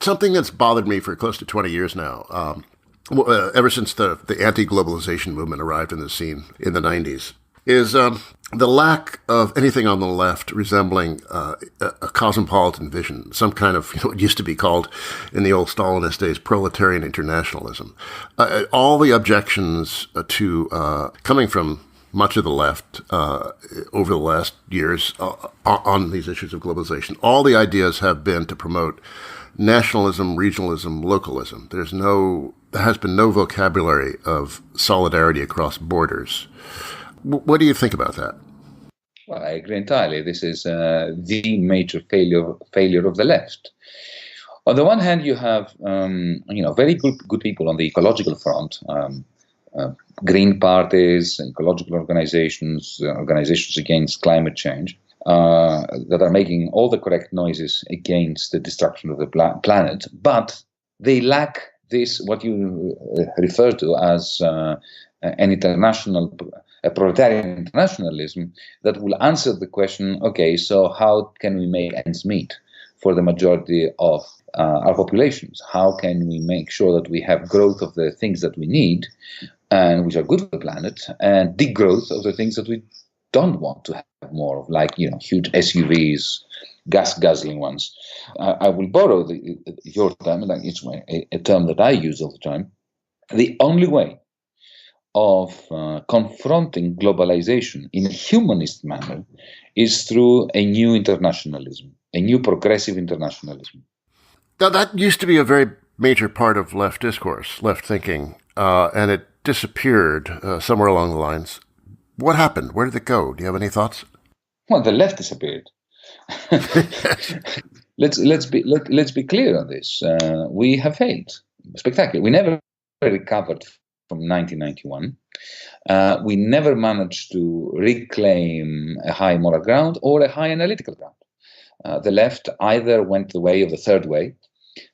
Something that's bothered me for close to 20 years now, ever since the anti-globalization movement arrived in the scene in the 90s, is the lack of anything on the left resembling a cosmopolitan vision, some kind of, what used to be called in the old Stalinist days, proletarian internationalism. All the objections to coming from much of the left over the last years on these issues of globalization, all the ideas have been to promote nationalism, regionalism, localism. There has been no vocabulary of solidarity across borders. What do you think about that? Well, I agree entirely. This is the major failure of the left. On the one hand, you have very good people on the ecological front, green parties, ecological organizations, organizations against climate change, that are making all the correct noises against the destruction of the planet, but they lack this, what you refer to as an international, a proletarian internationalism that will answer the question, okay, so how can we make ends meet for the majority of our populations? How can we make sure that we have growth of the things that we need and which are good for the planet, and degrowth of the things that we don't want to have more of, like, huge SUVs, gas-guzzling ones. I will borrow your term, like it's a term that I use all the time. The only way of confronting globalization in a humanist manner is through a new internationalism, a new progressive internationalism. Now, that used to be a very major part of left discourse, left thinking, and it disappeared somewhere along the lines. What happened? Where did it go? Do you have any thoughts? Well, the left disappeared. Let's be clear on this. We have failed spectacularly. We never recovered from 1991. We never managed to reclaim a high moral ground or a high analytical ground. The left either went the way of the third way,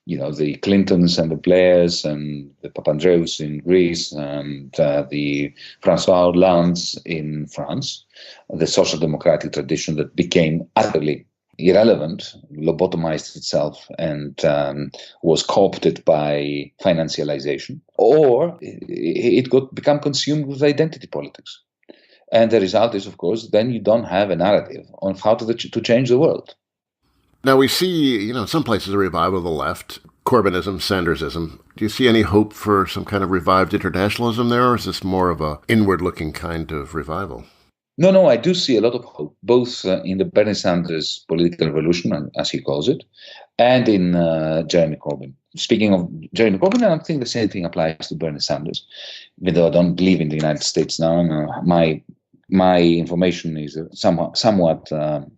the Clintons and the Blairs and the Papandreous in Greece and the François Hollandes in France, the social democratic tradition that became utterly irrelevant, lobotomized itself, and was co-opted by financialization, or it got become consumed with identity politics. And the result is, of course, then you don't have a narrative on how to change the world. Now we see, in some places a revival of the left, Corbynism, Sandersism. Do you see any hope for some kind of revived internationalism there, or is this more of a inward-looking kind of revival? No, I do see a lot of hope, both in the Bernie Sanders political revolution, as he calls it, and in Jeremy Corbyn. Speaking of Jeremy Corbyn, I think the same thing applies to Bernie Sanders, even though I don't live in the United States now. My information is somewhat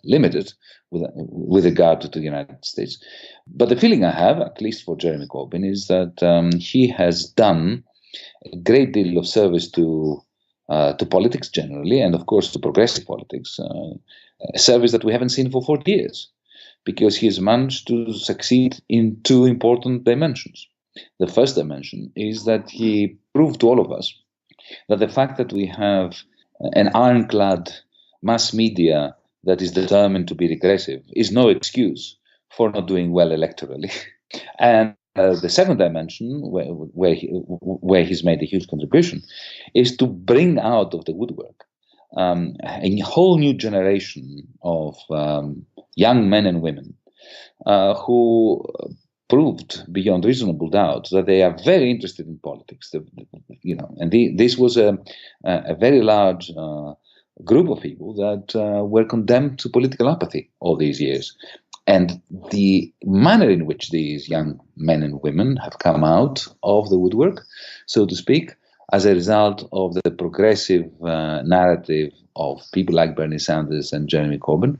limited with regard to the United States. But the feeling I have, at least for Jeremy Corbyn, is that he has done a great deal of service to politics generally, and of course to progressive politics, a service that we haven't seen for 40 years, because he has managed to succeed in two important dimensions. The first dimension is that he proved to all of us that the fact that we have an ironclad mass media that is determined to be regressive is no excuse for not doing well electorally. And the second dimension, where he's made a huge contribution, is to bring out of the woodwork a whole new generation of young men and women who proved beyond reasonable doubt that they are very interested in politics. This was a very large group of people that were condemned to political apathy all these years. And the manner in which these young men and women have come out of the woodwork, so to speak, as a result of the progressive narrative of people like Bernie Sanders and Jeremy Corbyn,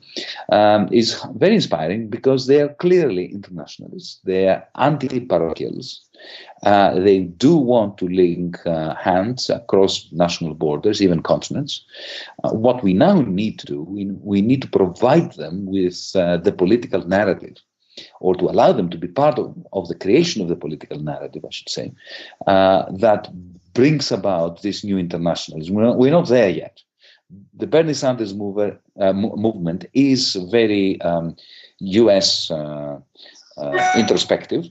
is very inspiring, because they are clearly internationalists. They are anti-parochials. They do want to link hands across national borders, even continents. What we now need to do, we need to provide them with the political narrative, or to allow them to be part of the creation of the political narrative, I should say, that brings about this new internationalism. We're not there yet. The Bernie Sanders movement is very US introspective.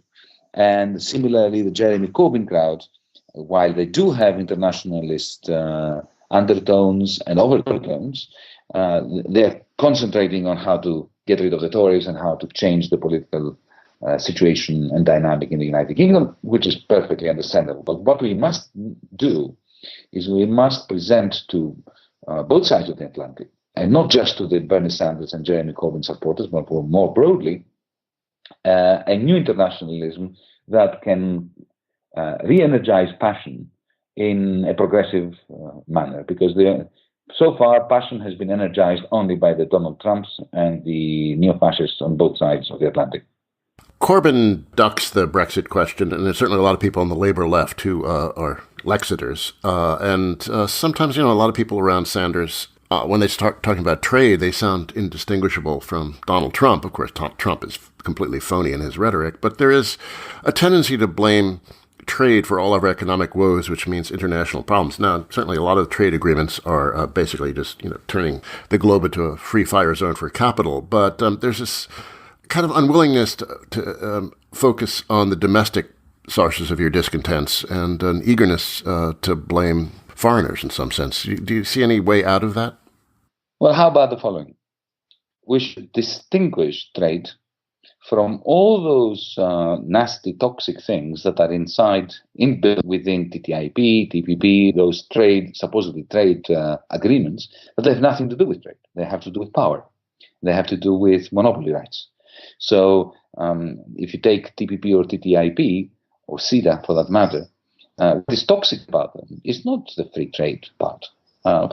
And similarly, the Jeremy Corbyn crowd, while they do have internationalist undertones and overtones, they're concentrating on how to get rid of the Tories and how to change the political situation and dynamic in the United Kingdom, which is perfectly understandable. But what we must do is we must present to both sides of the Atlantic, and not just to the Bernie Sanders and Jeremy Corbyn supporters, but more broadly, a new internationalism that can re-energize passion in a progressive manner, because so far passion has been energized only by the Donald Trumps and the neo-fascists on both sides of the Atlantic. Corbyn ducks the Brexit question, and there's certainly a lot of people on the Labour left who are Lexiters. And sometimes, a lot of people around Sanders, when they start talking about trade, they sound indistinguishable from Donald Trump. Of course, Trump is completely phony in his rhetoric, but there is a tendency to blame trade for all of our economic woes, which means international problems. Now, certainly a lot of trade agreements are basically just, turning the globe into a free fire zone for capital. But there's this kind of unwillingness to focus on the domestic sources of your discontents and an eagerness to blame foreigners in some sense. Do you see any way out of that? Well, how about the following? We should distinguish trade from all those nasty, toxic things that are inbuilt within TTIP, TPP, those supposedly trade agreements, but they have nothing to do with trade. They have to do with power. They have to do with monopoly rights. So if you take TPP or TTIP, or CETA for that matter, what is toxic about them is not the free trade part.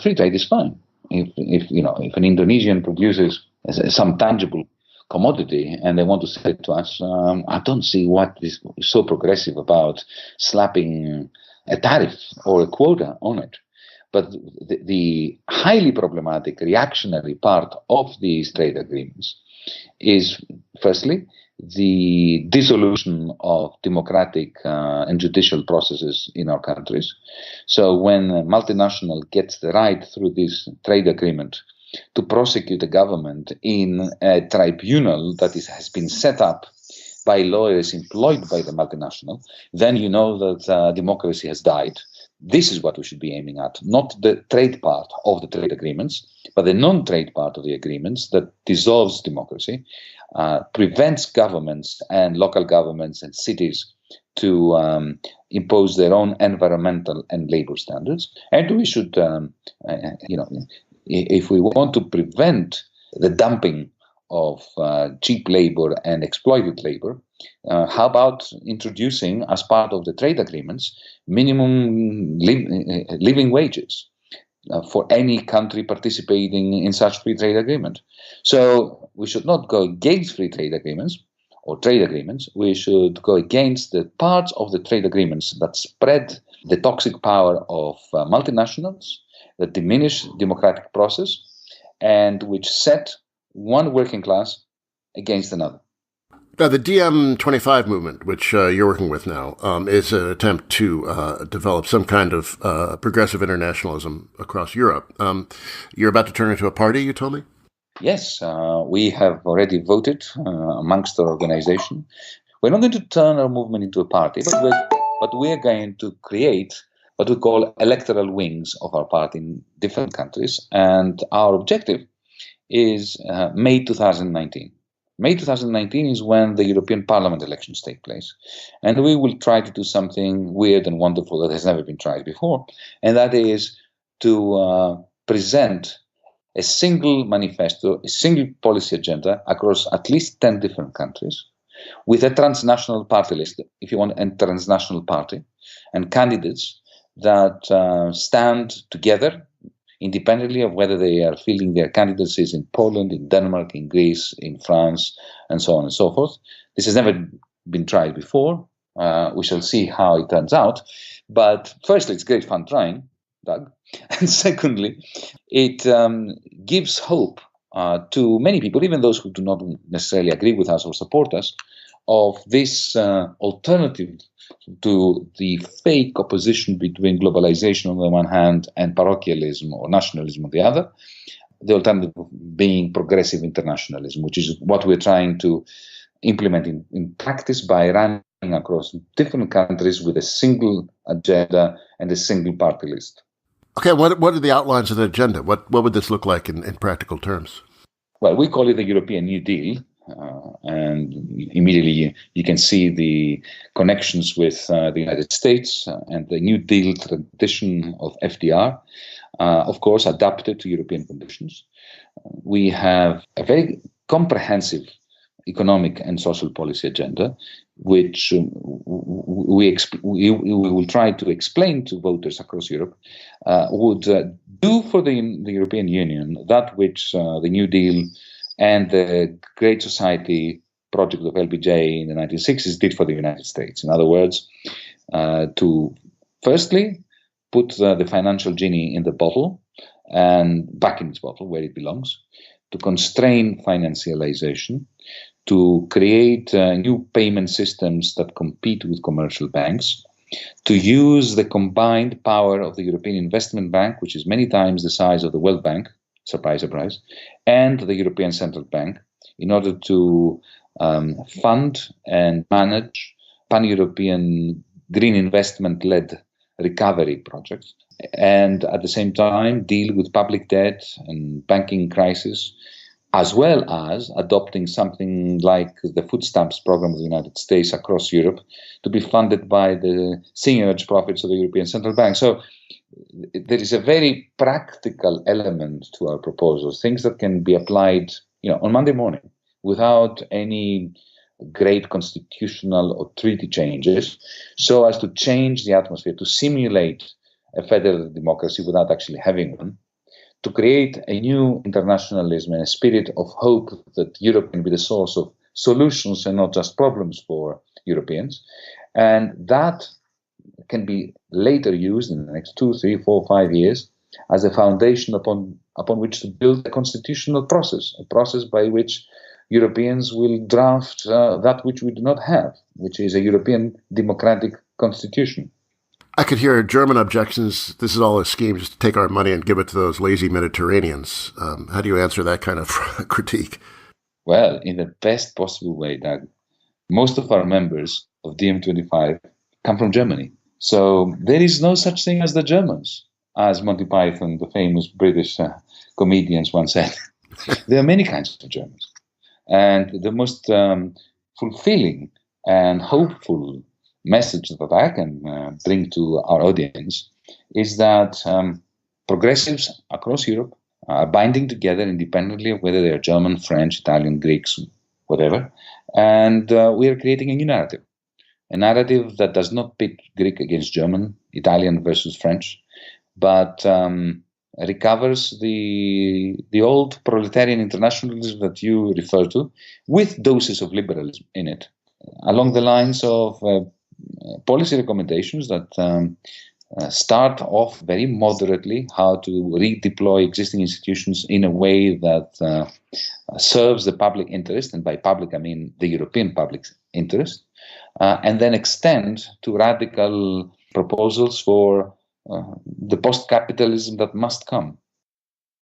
Free trade is fine. If an Indonesian produces some tangible commodity and they want to sell it to us, I don't see what is so progressive about slapping a tariff or a quota on it. But the highly problematic reactionary part of these trade agreements is, firstly, the dissolution of democratic and judicial processes in our countries. So when a multinational gets the right through this trade agreement to prosecute a government in a tribunal that has been set up by lawyers employed by the multinational, then you know that democracy has died. This is what we should be aiming at, not the trade part of the trade agreements, but the non-trade part of the agreements that dissolves democracy, prevents governments and local governments and cities to impose their own environmental and labor standards. And we should, if we want to prevent the dumping of cheap labor and exploited labor, how about introducing, as part of the trade agreements, minimum living wages for any country participating in such free trade agreement? So we should not go against free trade agreements or trade agreements. We should go against the parts of the trade agreements that spread the toxic power of multinationals, that diminish democratic process, and which set one working class against another. Now, the DM25 movement, which you're working with now, is an attempt to develop some kind of progressive internationalism across Europe. You're about to turn into a party, you told me? Yes, we have already voted amongst our organization. We're not going to turn our movement into a party, but we're going to create what we call electoral wings of our party in different countries. And our objective is May 2019. May 2019 is when the European Parliament elections take place. And we will try to do something weird and wonderful that has never been tried before. And that is to present a single manifesto, a single policy agenda across at least 10 different countries with a transnational party list, if you want, a transnational party, and candidates that stand together independently of whether they are filling their candidacies in Poland, in Denmark, in Greece, in France, and so on and so forth. This has never been tried before. We shall see how it turns out. But firstly, it's great fun trying, Doug. And secondly, it gives hope to many people, even those who do not necessarily agree with us or support us, of this alternative to the fake opposition between globalization on the one hand and parochialism or nationalism on the other, the alternative being progressive internationalism, which is what we're trying to implemented in practice by running across different countries with a single agenda and a single party list. Okay, what are the outlines of the agenda? What would this look like in practical terms? Well, we call it the European New Deal, and immediately you can see the connections with the United States and the New Deal tradition of FDR, of course, adapted to European conditions. We have a very comprehensive economic and social policy agenda, which we will try to explain to voters across Europe, would do for the European Union that which the New Deal and the Great Society project of LBJ in the 1960s did for the United States. In other words, to firstly put the financial genie in the bottle and back in its bottle where it belongs, to constrain financialization, to create new payment systems that compete with commercial banks, to use the combined power of the European Investment Bank, which is many times the size of the World Bank, surprise, surprise, and the European Central Bank, in order to fund and manage pan-European green investment-led recovery projects, and at the same time deal with public debt and banking crisis, as well as adopting something like the food stamps program of the United States across Europe to be funded by the seigniorage profits of the European Central Bank. So there is a very practical element to our proposals, things that can be applied, on Monday morning without any great constitutional or treaty changes, so as to change the atmosphere, to simulate a federal democracy without actually having one, to create a new internationalism and a spirit of hope that Europe can be the source of solutions and not just problems for Europeans. And that can be later used in the next 2, 3, 4, 5 years as a foundation upon which to build a constitutional process, a process by which Europeans will draft that which we do not have, which is a European democratic constitution. I could hear German objections. This is all a scheme just to take our money and give it to those lazy Mediterraneans. How do you answer that kind of critique? Well, in the best possible way, Doug. Most of our members of DiEM25 come from Germany. So there is no such thing as the Germans, as Monty Python, the famous British comedians, once said. There are many kinds of Germans. And the most fulfilling and hopeful message that I can bring to our audience is that progressives across Europe are binding together independently of whether they are German, French, Italian, Greeks, whatever. And we are creating a new narrative. A narrative that does not pit Greek against German, Italian versus French, but recovers the old proletarian internationalism that you refer to, with doses of liberalism in it, along the lines of policy recommendations that start off very moderately, how to redeploy existing institutions in a way that serves the public interest, and by public I mean the European public interest, and then extend to radical proposals for the post-capitalism that must come.